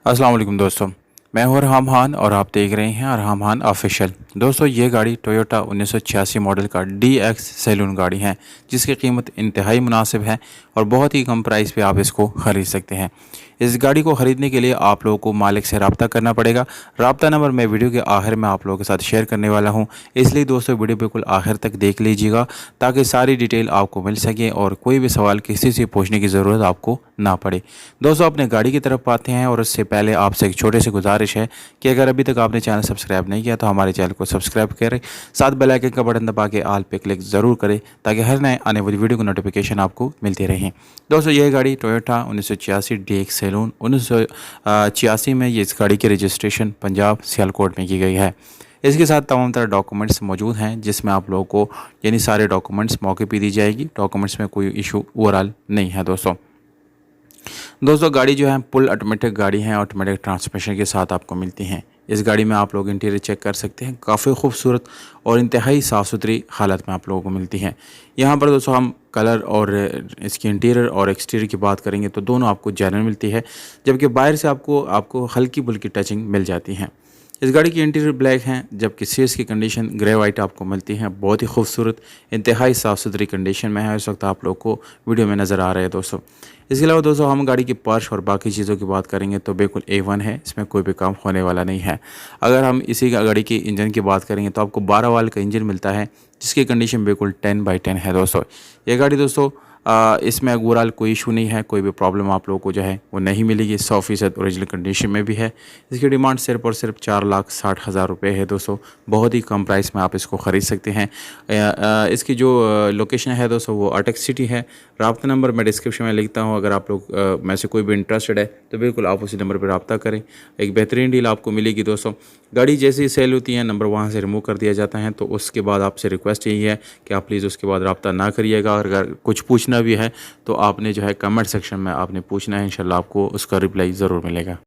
अस्सलाम वालेकुम दोस्तों। मैं हूं अरहम खान और आप देख रहे हैं अरहम खान ऑफिशियल। दोस्तों ये गाड़ी टोयोटा 1986 मॉडल का DX सैलून गाड़ी है, जिसकी कीमत इंतहाई मुनासिब है और बहुत ही कम प्राइस पे आप इसको ख़रीद सकते हैं। इस गाड़ी को ख़रीदने के लिए आप लोगों को मालिक से रब्ता करना पड़ेगा। रब्ता नंबर मैं वीडियो के आखिर में आप लोगों के साथ शेयर करने वाला हूँ, इसलिए दोस्तों वीडियो बिल्कुल आखिर तक देख लीजिएगा ताकि सारी डिटेल आपको मिल सके और कोई भी सवाल किसी से पूछने की ज़रूरत आपको ना पड़े। दोस्तों अपने गाड़ी की तरफ आते हैं और उससे पहले आपसे एक छोटी सी गुजारिश है कि अगर अभी तक आपने चैनल सब्सक्राइब नहीं किया तो हमारे चैनल को सब्सक्राइब करें, साथ बेल आइकन का बटन दबा के ऑल पे क्लिक ज़रूर करें ताकि हर नए आने वाली वीडियो की नोटिफिकेशन आपको मिलती रहे। दोस्तों यह गाड़ी टोयोटा 1986 DX सैलून 1986 में ये इस गाड़ी की रजिस्ट्रेशन पंजाब सियालकोट में की गई है। इसके साथ तमाम तरह डॉक्यूमेंट्स मौजूद हैं जिसमें आप लोगों को यानी सारे डॉक्यूमेंट्स मौके पे दी जाएगी। डॉक्यूमेंट्स में कोई इशू ओवरऑल नहीं है। दोस्तों गाड़ी जो है फुल ऑटोमेटिक गाड़ी है, ऑटोमेटिक ट्रांसमिशन के साथ आपको मिलती हैं। इस गाड़ी में आप लोग इंटीरियर चेक कर सकते हैं, काफ़ी खूबसूरत और इंतहाई साफ़ सुथरी हालत में आप लोगों को मिलती हैं। यहाँ पर दोस्तों हम कलर और इसकी इंटीरियर और एक्सटीरियर की बात करेंगे तो दोनों आपको जेन्युइन मिलती है, जबकि बाहर से आपको हल्की फुल्की टचिंग मिल जाती है। इस गाड़ी की इंटीरियर ब्लैक है, जबकि सीट्स की कंडीशन ग्रे वाइट आपको मिलती है। बहुत ही खूबसूरत इंतहाई साफ़ सुथरी कंडीशन में है, इस वक्त आप लोग को वीडियो में नज़र आ रहे हैं दोस्तों। इसके अलावा दोस्तों हम गाड़ी की पर्श और बाकी चीज़ों की बात करेंगे तो बिल्कुल A1 है, इसमें कोई भी काम होने वाला नहीं है। अगर हम इसी गाड़ी की इंजन की बात करेंगे तो आपको 12 वाल्व का इंजन मिलता है, जिसकी कंडीशन बिल्कुल 10/10 है दोस्तों। ये गाड़ी दोस्तों इसमें ओवरऑल कोई इशू नहीं है, कोई भी प्रॉब्लम आप लोगों को जो है वो नहीं मिलेगी। 100% ओरिजिनल कंडीशन में भी है। इसकी डिमांड सिर्फ और सिर्फ 4,60,000 रुपये है दोस्तों। बहुत ही कम प्राइस में आप इसको ख़रीद सकते हैं। इसकी जो लोकेशन है दोस्तों वो अटक सिटी है। रब्ता नंबर मैं डिस्क्रिप्शन में लिखता हूँ, अगर आप लोग में से कोई भी इंटरेस्टेड है तो बिल्कुल आप उसी नंबर पर रब्ता करें। एक बेहतरीन डील आपको मिलेगी दोस्तों। गाड़ी जैसे ही सेल होती है नंबर वहाँ से रिमूव कर दिया जाता है, तो उसके बाद आपसे रिक्वेस्ट यही है कि आप प्लीज़ उसके बाद रब्ता ना करिएगा। और अगर कुछ पूछना भी है तो आपने जो है कमेंट सेक्शन में आपने पूछना है, इंशाल्लाह आपको उसका रिप्लाई ज़रूर मिलेगा।